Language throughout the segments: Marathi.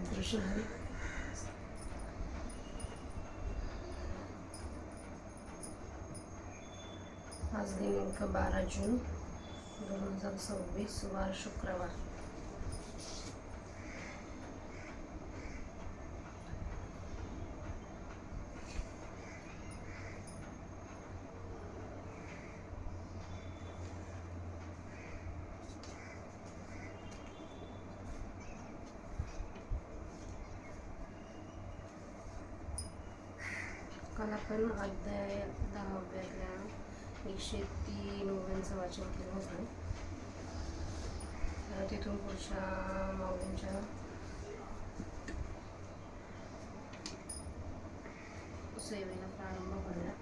दर्शन हवे. आज दिनांक 12 जून 2026 वार शुक्रवार. काल आपण अध्याय 10व्यातल्या 103 ओव्यांचं वाचन केलं होतं. तिथून पुढच्या माऊलींच्या सेवेला प्रारंभ करूया.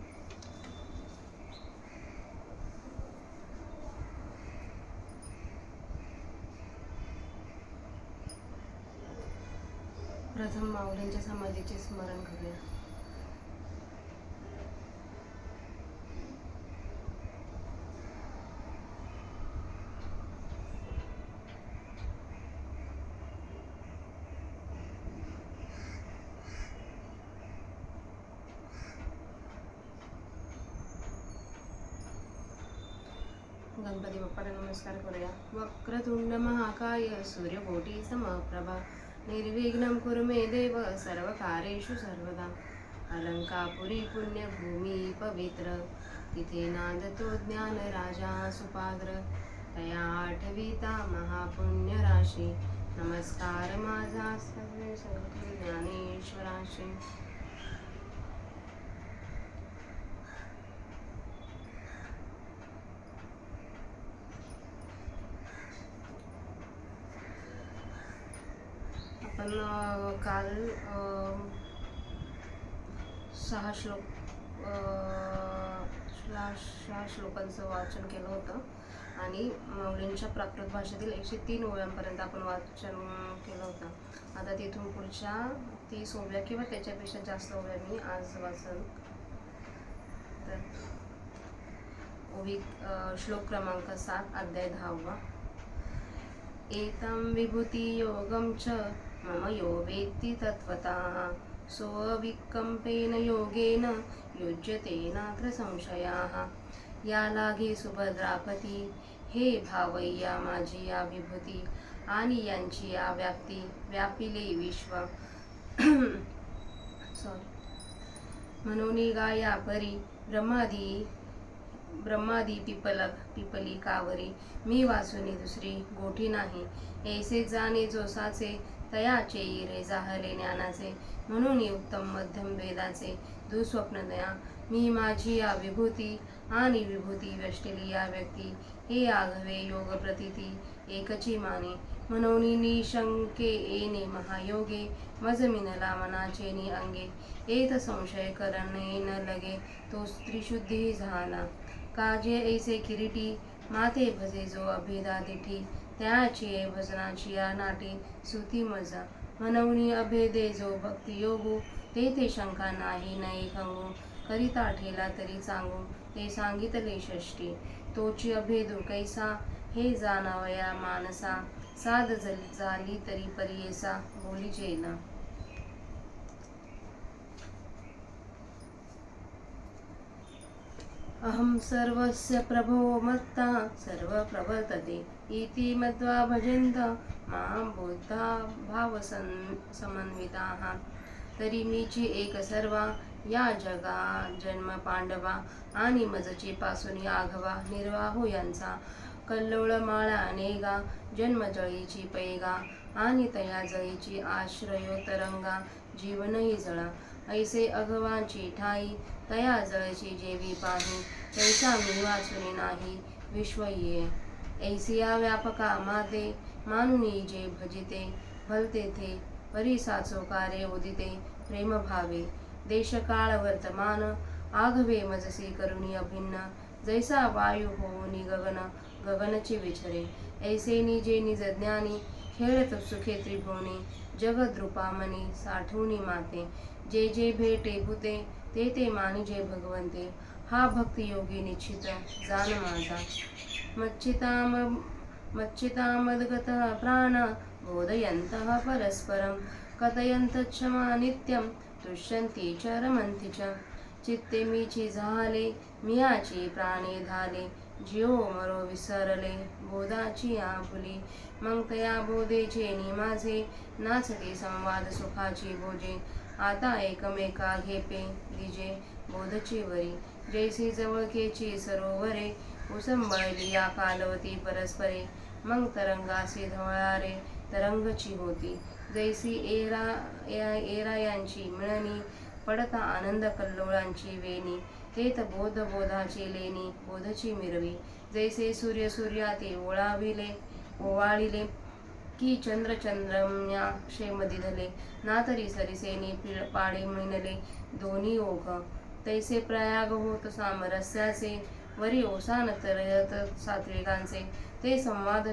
प्रथम माऊलींच्या समाधीचे स्मरण करूया. गणपती बाप्पाला नमस्कार करूया. वक्रतुंड महाकाय सूर्यकोटी समप्रभा निर्विघ्नं कुरु मे देव सर्वकार्येषु सर्वदा. अलंकापुरी पुण्यभूमी पवित्र तिथे नांदतो ज्ञान राजा सुपाद्र. तया आठविता महापुण्य राशी नमस्कार माझा सर्वे सर्व ज्ञानेश्वराशी. आपण काल 6 श्लोकांचं वाचन केलं होतं आणि माऊलींच्या प्राकृत भाषेतील 103 ओव्यांपर्यंत आपण वाचन केलं होतं. आता तिथून पुढच्या 30 ओव्या किंवा त्याच्यापेक्षा जास्त ओव्या मी आज वाचन. तर ओवी श्लोक क्रमांक 7 अध्याय 10. एतं विभूति योगं च मम यो वेत्ति तत्त्वतः सोऽविकम्पेन योगेन युज्यते नात्र संशयाः. या लागे सुभद्रापती हे भावय्या माझी या विभूती आणि यांची या व्याप्ती व्यापिले विश्व. म्हणून गाया परी ब्रह्मादी पिपली कावरी मी वाचुनी दुसरी गोठी नाही. ऐसे जाणे जो साचे तयाचे रे जाहले ज्ञानाचे. म्हणून उत्तम मध्यम वेदाचे दुःस्वप्नदया मी माझी या विभूती आणि विभूती व्यष्टली या व्यक्ती हे आघवे योग प्रतीती एकची माने. म्हणून निशंके येणे महायोगे मज मिनला मनाचे नि अंगे. एत संशय करणे न लगे तो त्रिशुद्धी झाला. काजे ऐसे किरीटी माते भजे जो अभेदा दिठी त्याची भजनाची या नाटी सुती मजा. म्हणून अभेदे जो भक्ती योगू ते शंका नाही नये खंगू. करिता ठेला तरी सांगू ते सांगितले षष्टी. तोची अभेदू कैसा हे जाणावया मानसा. साध झाली तरी परियेसा बोली जेला. अहं सर्वस्य प्रभो मत्ता सर्व प्रवर्तते इति मत्वा भजन्त मां बुद्धा भाव समन्विताः. तरी मीची एक सर्वा या जगा जन्म पांडवा आणि मजचे पासून आघवा निर्वाहो यांचा. कल्लोळ माळा नेगा जन्म जळीची पैगा आणि तया जळीची आश्रयो तरंगा जीवनही जळा. ऐसे अघवांची ठाई तया जळची जेवी पाही तैसा मी वाचुनी नाही विश्व ये. ऐसिया व्यापका माते मानुनी जे भजिते भलते थे परिसाचो कार्य उदिते प्रेम भावे. देशकाळ वर्तमान आघवे मजसी करुणी अभिन्न जैसा वायू होऊनी गगन गगनचे विचरे. ऐसे निजे निज ज्ञानी खेळत सुखे त्रिभुवनी जगद्रूपामणी साठवणी माते. जे जे भेटे भूते ते मानिजे भगवंते हा भक्ती योगी निश्चित जाण माझा. मच्चितामद्गतः प्राण बोधयन्तः परस्परं कथयन्त क्षमा नित्यं तुष्यन्ति च रमन्ति च चित्ते मीची झाले मियाची प्राणे धाले जिओ मरो विसरले बोधाची आपुली मग तया बोधेचे निमाझे नाचते संवाद सुखाची भोजे आता एकमेका घेपे दिजे बोधची वरी जैसी जवळकेची सरोवरे उसंबळली या कालवती परस्परे मग तरंगासी धवळारे तरंगची होती जैसी एरायांची मिळणी पडता आनंद कल्लोळांची वेणी तेत बोध बोधाची लेणी बोधची मिरवी जैसे सूर्य सूर्याते ओवाळिले की चंद्र चंद्रम्या क्षेमदी धले नातरी सरिसेनी पाडे मिळले दोन्ही ओघ तैसे प्रयाग होत सामरस्याचे वरी ओसान तरयत सात्विकांचे ते संवाद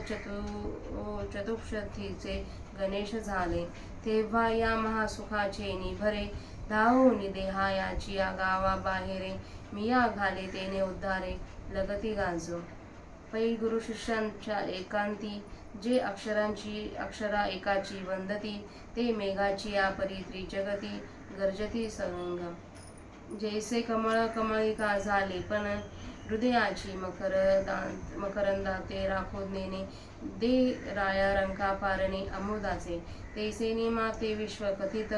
चतुष्पथीचे गणेश झाले तेव्हा या महासुखाचे निभरे धावून देहायाची या गावा बाहेरे मिया घाले तेने उद्धारे लगती गांजो पै गुरु शिष्यांच्या एकांती जे अक्षरा एकाची वंदती ते मेघाची या परी त्रिजगती गर्जती संग जैसे कमळ कमळिका झाले पण हृदयाची मकरंदा ते राखून नेणे दे राया रंका पारणे अमोदाचे तैसे निमाते विश्व कथित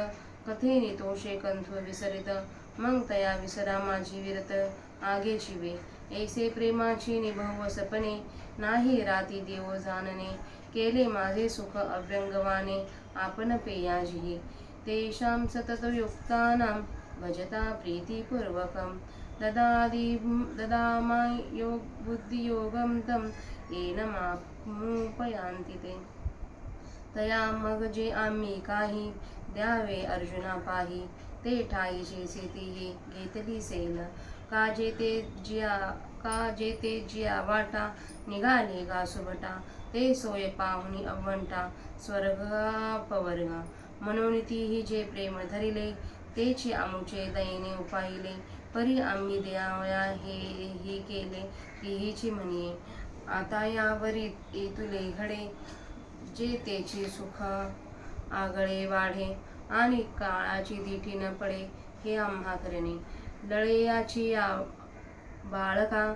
कथेने तोषे कंथ विसरित मग तया विसरा माझी विरत आगे शिवे ऐसे प्रेमाची निभव सपने नाही राती देव जाणणे केले माझे सुख अव्यंगवाने आपण पेयाजी तेषां सततयुक्तानां भजता प्रीतिपूर्वकं ददामि बुद्धियोगं तं येन मामुपयान्ति ते तया मग जे आम्ही काही द्यावे अर्जुना पाही ते ठाईचे सेतीही घेतली सेल का जेते जिया वाटा निघाले गा सुभटा ते सोय पाहुनी अवंटा स्वर्गापवर्गा म्हणून तीही जे प्रेम धरिले तेची आमुचे दयेने उपाहिले परी आम्ही द्यावया हे केले तीहीची म्हणिये आता यावरी येतुले घडे जे तेचे सुख आगळे वाढे आणि काळाची दिठी न पडे हे आम्हा करणे लळेयाची या बाळका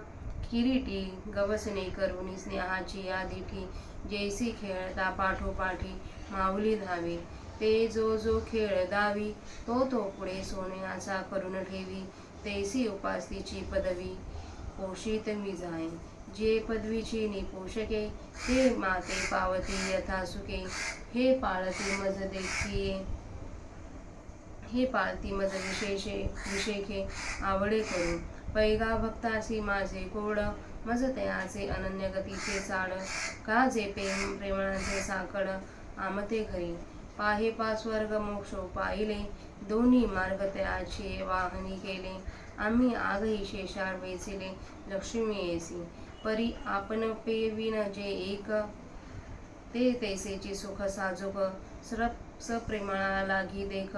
किरीटी गवसणे करुणी स्नेहाची या दिठी जैसी खेळता पाठोपाठी माऊली धावे ते जो खेळ दावी तो पुढे सोन्याचा करून ठेवी तैसी उपासतीची पदवी पोषित मी जाय जे पदवीची निपोषके ते माते पावती यथा सुखे हे पाळती मज विशेषे आवडे करू पैगा भक्तासी माझे कोड मज तयाचे अनन्य गतीचे चाड का जे प्रेमणाचे साकड आमते घरी पाहे स्वर्ग मोक्ष पाहिले दोन्ही मार्ग त्याचे वाहनी केले आम्ही आगही शेषाळ वेचिले लक्ष्मी येसी परी आपण पेविन जे एक ते तैसेची सुख साजुक सप्रेमळा लागी देख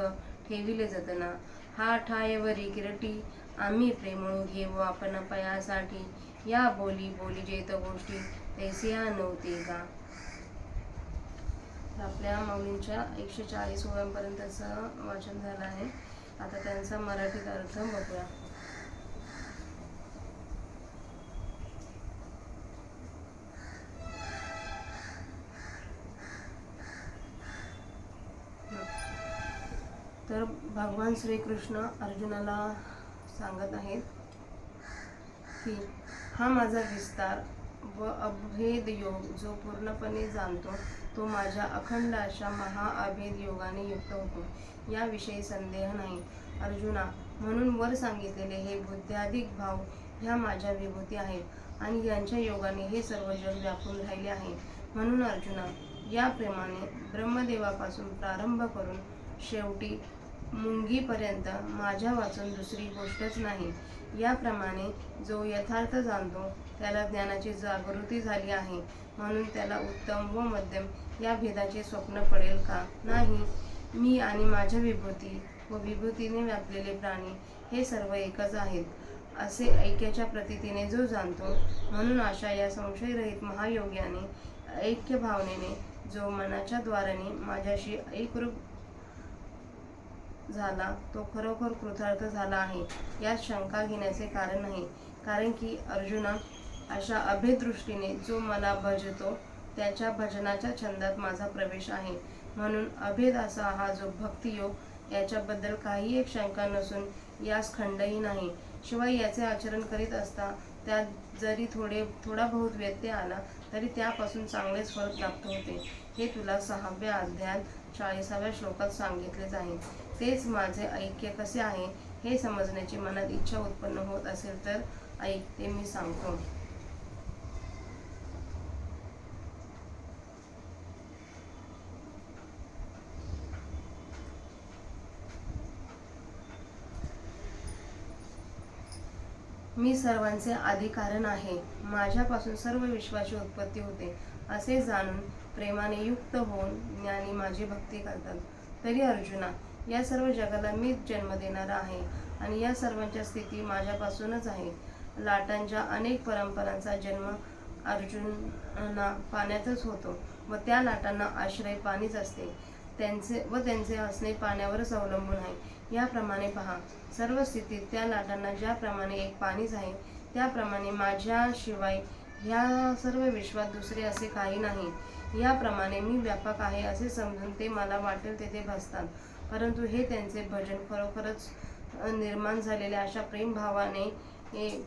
ठेविले जतना हा ठायवरी किरटी आम्ही प्रेमळू घेऊ आपण पयासाठी या बोली जेत गोष्टी तैसिया नव्हती का आपल्या माऊलींच्या 140 ओव्यांपर्यंतचं वाचन झालं आहे. आता त्यांचा मराठीत अर्थ बघूया. तर भगवान श्रीकृष्ण अर्जुनाला सांगत आहेत की हा माझा विस्तार व अभेद योग जो पूर्णपणे जाणतो तो माझ्या अखंड अशा महाअभेद योगाने युक्त होतो याविषयी संदेह नाही. अर्जुना, म्हणून वर सांगितलेले हे बुद्ध्याधिक भाव ह्या माझ्या विभूती आहेत आणि यांच्या योगाने हे सर्व जग व्यापून राहिले आहे. म्हणून अर्जुना, याप्रमाणे ब्रह्मदेवापासून प्रारंभ करून शेवटी मुंगीपर्यंत माझ्या वाचून दुसरी गोष्टच नाही. याप्रमाणे जो यथार्थ जाणतो त्याला ज्ञानाची जागृती झाली आहे. म्हणून त्याला उत्तम व मध्यम या भेदाचे स्वप्न पडेल का? नाही. मी आणि माझ्या विभूती व विभूतीने व्यापलेले प्राणी हे सर्व एकच आहेत असे ऐक्याच्या प्रतीतीने जो जाणतो, म्हणून अशा या संशयरहित महायोग्याने ऐक्य भावनेने जो मनाच्या द्वाराने माझ्याशी एकरूप झाला तो खरोखर कृतार्थ झाला आहे यात शंका घेण्याचे कारण नाही. कारण की अर्जुना, अशा अभेद दृष्टीने जो मला भजतो त्याच्या भजनाच्या छंदात माझा प्रवेश आहे. म्हणून अभेद असा हा जो भक्तियोग, याच्याबद्दल काही एक शंका नसून यास खंडही नाही. शिवाय याचे आचरण करीत असता त्यात जरी थोडा बहुत व्यत्यय आला तरी त्यापासून चांगलेच फळ प्राप्त होते. हे तुला 6व्या अध्यायात 40व्या श्लोकात सांगितलेच आहे. तेच माझे ऐक्य कसे आहे हे समजण्याची मनात इच्छा उत्पन्न होत असेल तर ऐक, ते मी सांगतो. मी सर्वांचे आदी कारण आहे. माझ्यापासून सर्व विश्वाची उत्पत्ती होते असे जाणून प्रेमाने युक्त होऊन ज्ञानी माझी भक्ती करतात. तरी अर्जुना, या सर्व जगाला मीच जन्म देणारा आहे आणि या सर्वांच्या स्थिती माझ्यापासूनच आहे. लाटांच्या अनेक परंपरांचा जन्म अर्जुना पाण्यातच होतो व त्या लाटांना आश्रय पाणीच असते. त्यांचे असणे पाण्यावरच अवलंबून आहे. याप्रमाणे पहा, सर्व स्थितीत त्या लाटांना ज्याप्रमाणे एक पाणीच आहे त्याप्रमाणे माझ्याशिवाय ह्या सर्व विश्वात दुसरे असे काही नाही. याप्रमाणे मी व्यापक आहे असे समजून ते मला वाटेल तेथे भासतात. परंतु हे त्यांचे भजन खरोखरच निर्माण झालेल्या अशा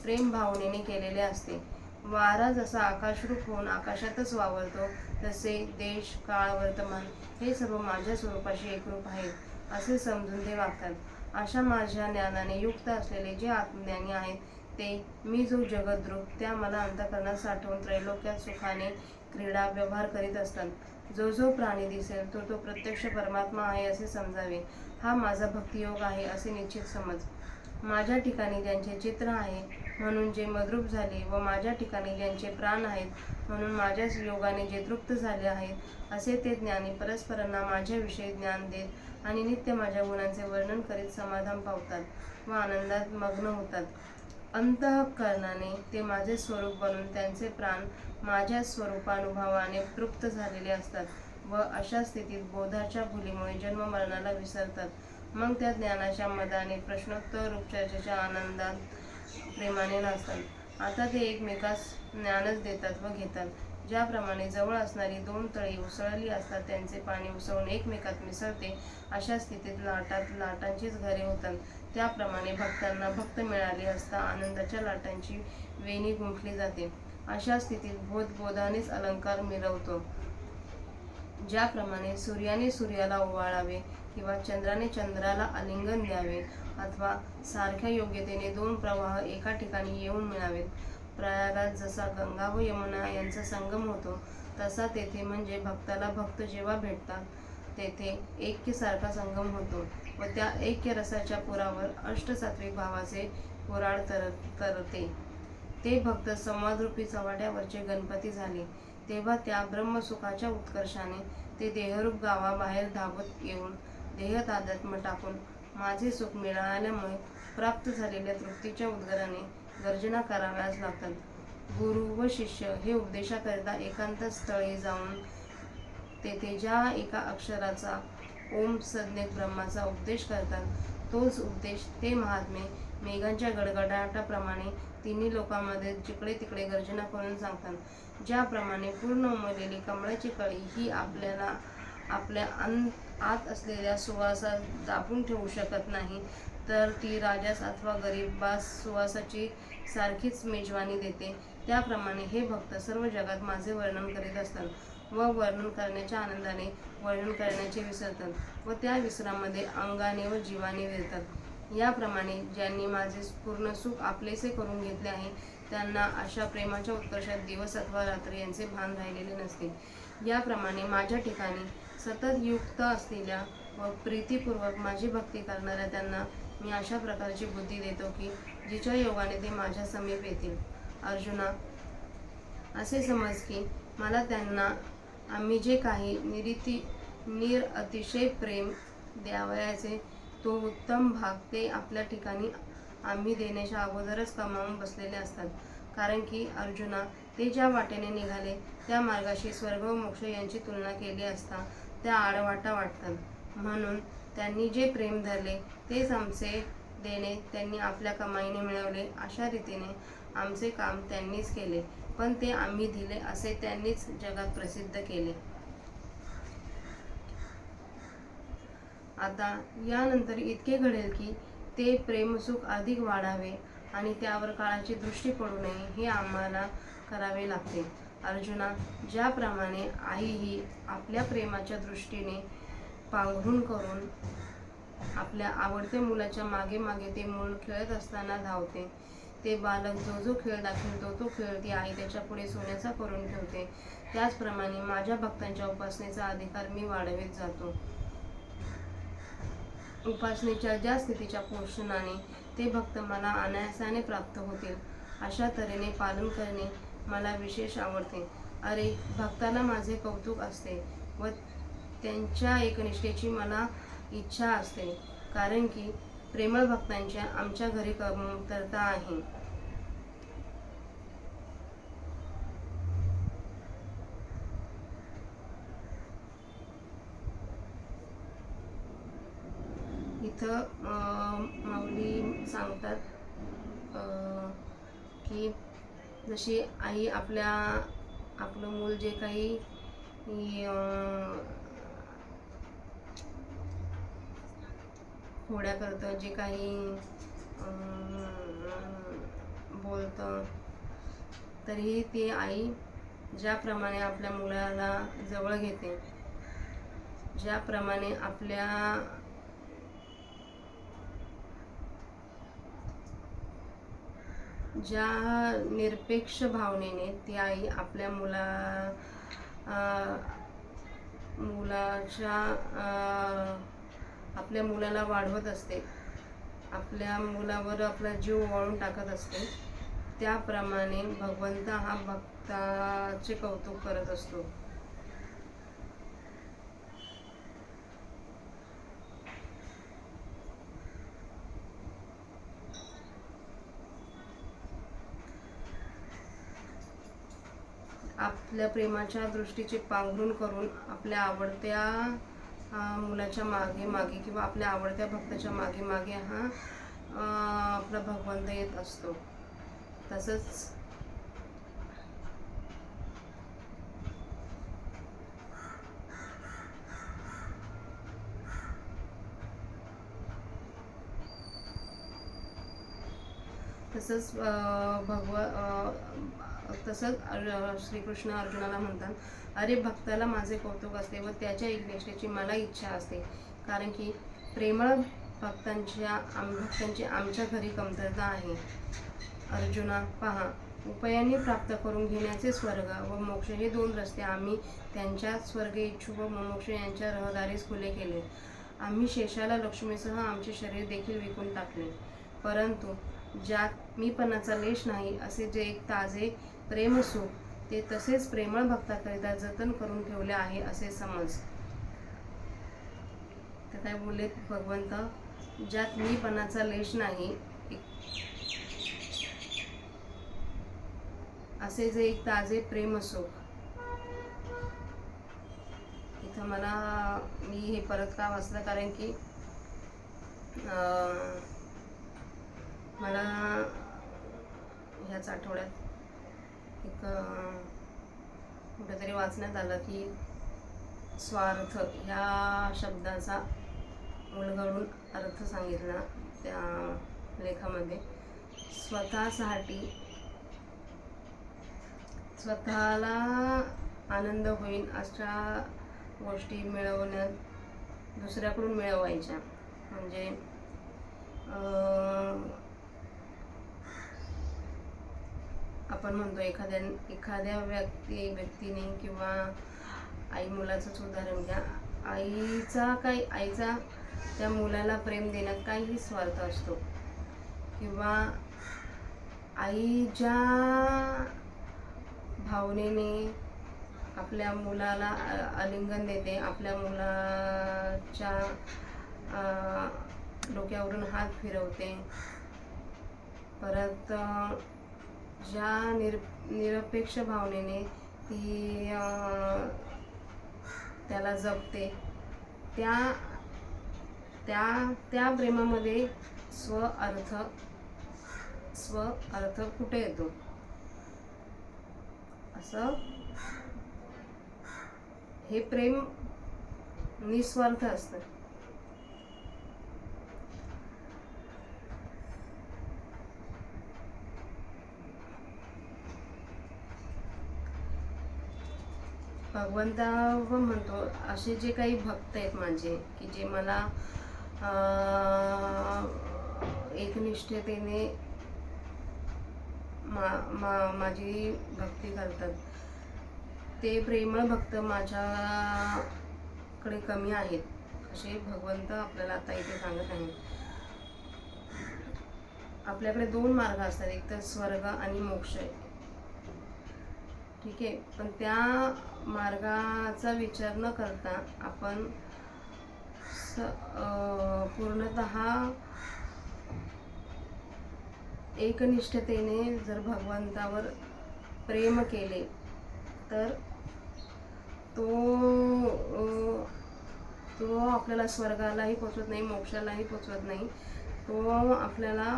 प्रेमभावनेने केलेले असते. वारा जसा आकाशरूप होऊन आकाशातच वावरतो तसे देश, काळ, वर्तमान हे सर्व माझ्या स्वरूपाशी एकरूप आहेत असे समजून ते वागतात. अशा माझ्या ज्ञानाने युक्त असलेले जे आत्मज्ञानी आहेत ते मी जो जगद्रूप त्या मला अंतःकरणात साठवून त्रैलोक्यात सुखाने क्रीडा व्यवहार करीत असतात. जो प्राणी दिसेल तो प्रत्यक्ष परमात्मा आहे असे समजावे. हा माझा भक्तियोग आहे असे निश्चित समज. माझ्या ठिकाणी ज्यांचे चित्र आहे म्हणून जे मद्रूप झाले व माझ्या ठिकाणी ज्यांचे प्राण आहेत म्हणून माझ्याच योगाने जे तृप्त झाले आहेत असे ते ज्ञानी परस्परांना माझ्याविषयी ज्ञान देत आणि नित्य माझ्या गुणांचे वर्णन करीत समाधान पावतात व आनंदात मग्न होतात. अंतःकरणाने ते माझे स्वरूप बनून त्यांचे प्राण माझ्या स्वरूपानुभवाने तृप्त झालेले असतात व अशा स्थितीत बोधाच्या भुलीमुळे जन्म मरणाला विसरतात. मग त्या ज्ञानाच्या मदाने प्रश्नोत्तर रूप चर्चेच्या आनंदात प्रेमाने नाचतात. आता ते एकमेकास ज्ञानच देतात व घेतात. ज्याप्रमाणे जवळ असणारी दोन तळी उसळली असतात त्यांचे पाणी उसळून एकमेकात मिसळते अशा स्थितीत लाटांचीच घरे होतात. त्याप्रमाणे भक्तांना भक्त मिळाले असता आनंदाच्या लाटांची वेणी गुंफली जाते. अशा स्थितीत बोधानेच अलंकार मिरवतो. ज्याप्रमाणे सूर्याने सूर्याला ओवाळावे किंवा चंद्राने चंद्राला आलिंगन द्यावे अथवा सारख्या योग्यतेने दोन प्रवाह एका ठिकाणी येऊन मिळावेत. प्रयागात जसा गंगा व यमुना यांचा संगम होतो तसा तेथे म्हणजे भक्ताला भक्त जेव्हा भेटतात तेथे ऐक्यसारखा संगम होतो व त्या ऐक्य रसाच्या पुरावर अष्टसात्विक भावाचे पुराळ तरते. ते भक्त संवादरूपी चव्हाट्यावरचे गणपती झाले तेव्हा त्या ब्रह्मसुखाच्या उत्कर्षाने ते देहरूप गावाबाहेर धावत येऊन देहतादात्म्य टाकून माझे सुख मिळाल्यामुळे प्राप्त झालेल्या तृप्तीच्या उद्गाराने गर्जना कराव्याच लागतात. गुरु व शिष्य हे उपदेशाकरिता एकांत स्थळी जाऊन तेथे ज्या एका अक्षराचा ओम संज्ञक ब्रह्माचा उपदेश करतात तोच उपदेश ते महात्मे मेघांच्या गडगडाटाप्रमाणे तिन्ही लोकांमध्ये जिकडे तिकडे गर्जना करून सांगतात. ज्याप्रमाणे पूर्ण उमललेली कमळाची कळी ही आपल्या आत असलेल्या सुवासात दाबून ठेवू शकत नाही तर ती राजास अथवा गरीबास सुवासाची सारखीच मेजवानी देते. त्याप्रमाणे हे भक्त सर्व जगात माझे वर्णन करीत असतात व वर्णन करण्याच्या आनंदाने वर्णन करण्याचे विसरतात व त्या विसरामध्ये अंगाने व जीवाने विरतात. याप्रमाणे ज्यांनी माझे पूर्ण सुख आपलेसे करून घेतले आहे त्यांना अशा प्रेमाच्या उत्कर्षात दिवस अथवा रात्री यांचे भान राहिलेले नसते. याप्रमाणे माझ्या ठिकाणी सतत युक्त असलेल्या व प्रीतीपूर्वक माझी भक्ती करणाऱ्या त्यांना मी अशा प्रकारची बुद्धी देतो की जिच्या योगाने ते माझ्या समीप येतील. अर्जुना, असे समज की मला त्यांना आम्ही जे काही अतिशय प्रेम द्यावयाचे तो उत्तम भाग ते आपल्या ठिकाणी आम्ही देण्याच्या अगोदरच कमावून बसलेले असतात. कारण की अर्जुना, ते ज्या वाटेने निघाले त्या मार्गाशी स्वर्ग व मोक्ष यांची तुलना केली असता त्या आडवाटा वाटतात. म्हणून त्यांनी जे प्रेम धरले तेच आमचे देणे त्यांनी आपल्या कमाईने मिळवले. अशा रीतीने आमचे काम त्यांनीच केले, पण ते आम्ही दिले असे त्यांनीच जगात प्रसिद्ध केले. आता यानंतर इतके घडेल की ते प्रेमसुख अधिक वाढावे आणि त्यावर काळाची दृष्टी पडू नये हे आम्हाला करावे लागते. अर्जुना, ज्याप्रमाणे आई ही आपल्या प्रेमाच्या दृष्टीने पांघरून करून आपल्या आवडत्या मुलाच्या मागे मागे ते मूल खेळत असताना धावते, ते बालक जो खेळ दाखवेल तो खेळ ती आई त्याच्या पुढे सोन्याचा करून ठेवते, त्याचप्रमाणे माझ्या भक्तांच्या उपासनेचा अधिकार मी वाढवित जातो. उपासनेच्या ज्या स्थितीच्या पोषणाने ते भक्त मला अनायासाने प्राप्त होतील, अशा तऱ्हेने पालन करणे मला विशेष आवडते. अरे, भक्ताला माझे कौतुक असते व त्यांच्या एकनिष्ठेची मला इच्छा असते, कारण की प्रेमळ भक्तांच्या आमच्या घरी कमतरता आहे. इथं माऊली सांगतात की जशी आई आपलं मूल जे काही खोड्या करतं, जे काही बोलतं, तरीही ती आई ज्याप्रमाणे आपल्या मुलाला जवळ घेते, ज्याप्रमाणे ज्या निरपेक्ष भावनेने ती आई आपल्या आपल्या मुलाला वाढवत असते, आपल्या मुलावर आपला जीव ओवाळून टाकत असते, त्याप्रमाणे भगवंत हा भक्ताचे कौतुक करत असतो. आपल्या प्रेमाच्या दृष्टीचे पांघरून करून आपल्या आवडत्या मुलाच्या मागे मागे किंवा आपल्या आवडत्या भक्ताच्या मागे मागे हा आपला भगवंत येत असतो. तसंच श्रीकृष्ण अर्जुनाला म्हणतात, अरे, भक्ताला माझे कौतुक असते व त्याच्या एकनिष्ठेची मला इच्छा असते, कारण की प्रेमळ भक्तांची आमच्या घरी कमतरता आहे. अर्जुना, पहा, उपायांनी प्राप्त करून घेण्याचे स्वर्ग व मोक्ष हे दोन रस्ते आम्ही त्यांच्या स्वर्ग इच्छुक व मोक्ष यांच्या रहदारीस खुले केले. आम्ही शेषाला लक्ष्मीसह आमचे शरीर देखील विकून टाकले, परंतु ज्यात मीपणाचा लेश नाही असे जे एक ताजे प्रेमसुख ते तसेच प्रेमळ भक्ताकरिता जतन करून ठेवले आहे असे समज. तर काय बोलले भगवंत, ज्यात मीपणाचा लेश नाही असे जे एक ताजे प्रेमसुख. इथं मी हे परत का वाचलं, कारण की मला ह्याच आठवड्यात एक कुठेतरी वाचण्यात आलं की स्वार्थ ह्या शब्दाचा उलगडून अर्थ सांगितला त्या लेखामध्ये. स्वतःला आनंद होईल अशा गोष्टी दुसऱ्याकडून मिळवायच्या. म्हणजे आपण म्हणतो एखाद्या व्यक्तीने किंवा आई मुलाचंच उदाहरण घ्या, आईचा त्या मुलाला प्रेम देण्यात काहीही स्वार्थ असतो, किंवा आई ज्या भावनेने आपल्या मुलाला आलिंगन देते, आपल्या मुलाच्या डोक्यावरून हात फिरवते, परत ज्या निरपेक्ष भावनेने ती त्याला जपते, त्या त्या प्रेमामध्ये स्व अर्थ कुठे येतो? असं हे प्रेम निस्वार्थ असतं. भगवंता म्हणतो असे जे काही भक्त आहेत माझे, की जे मला एकनिष्ठतेने माझी भक्ती करतात, ते प्रेमळ भक्त माझ्याकडे कमी आहेत, असे भगवंत आपल्याला आता इथे सांगत आहेत. आपल्याकडे 2 मार्ग असतात, एक तर स्वर्ग आणि मोक्ष आहे. ठीक आहे, पण त्या मार्गाचा विचार न करता आपण पूर्णतः एकनिष्ठतेने जर भगवंतावर प्रेम केले तर तो आपल्याला स्वर्गालाही पोचवत नाही, मोक्षालाही पोचवत नाही. तो आपल्याला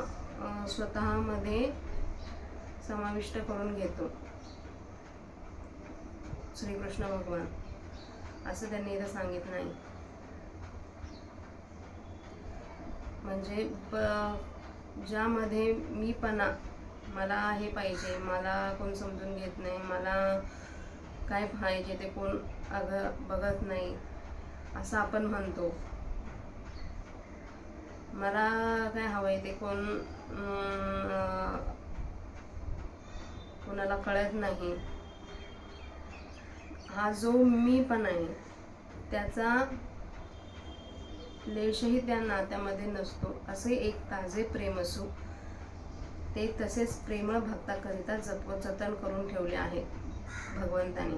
स्वतःमध्ये समाविष्ट करून घेतो. श्रीकृष्ण भगवान असं त्यांनी इथं सांगितलं आहे. म्हणजे ज्यामध्ये मीपणा, मला हे पाहिजे, मला कोण समजून घेत नाही, मला काय पाहिजे ते कोण बघत नाही असं आपण म्हणतो, मला काय हवंय ते कोणाला कळत नाही, हा जो मीपणा आहे त्याचा लेशही त्या नात्यामध्ये नसतो. असे एक ताजे प्रेम असू, ते तसेच प्रेमळ भक्ताकरिता जतन करून ठेवले आहे भगवंताने.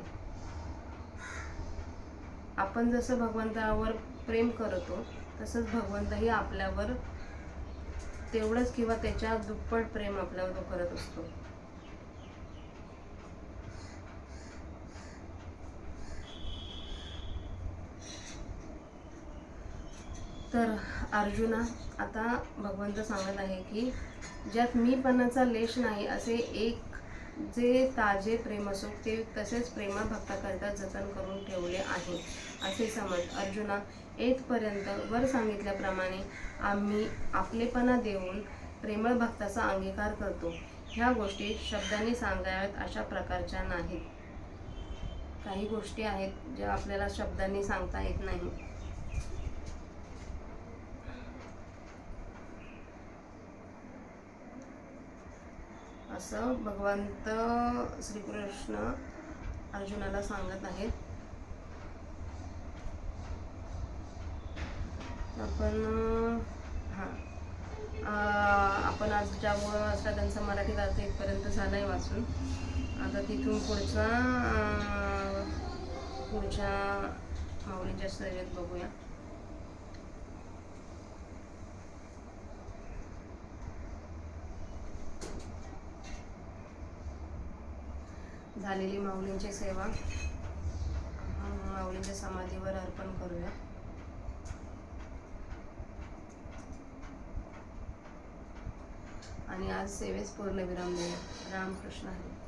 आपण जसं भगवंतावर प्रेम करतो तसंच भगवंतही आपल्यावर तेवढंच किंवा त्याच्या दुप्पट प्रेम आपल्यावर तो करत असतो. तर अर्जुना, आता भगवंत सांगत आहे की ज्यात मीपणाचा लेश नाही असे एक जे ताजे प्रेम असो, ते तसेच प्रेमळ भक्ताकरिता जतन करून ठेवले आहे असे समज. अर्जुना, येथपर्यंत वर सांगितल्याप्रमाणे आम्ही आपलेपणा देऊन प्रेमळ भक्ताचा अंगीकार करतो. ह्या गोष्टी शब्दांनी सांगाव्यात अशा प्रकारच्या नाहीत. काही गोष्टी आहेत ज्या आपल्याला शब्दांनी सांगता येत नाही. असं भगवंत श्रीकृष्ण अर्जुनाला सांगत आहेत. आपण आज ज्यामुळं असला त्यांचा मराठीत अर्थ इथपर्यंत झालाय वाचून. आता तिथून पुढच्या माऊलींच्या सरीत बघूया. झालेली माऊलींची सेवा माऊलींच्या समाधीवर अर्पण करूया. आणि आज सेवेस पूर्ण विराम देऊया. रामकृष्ण हरी.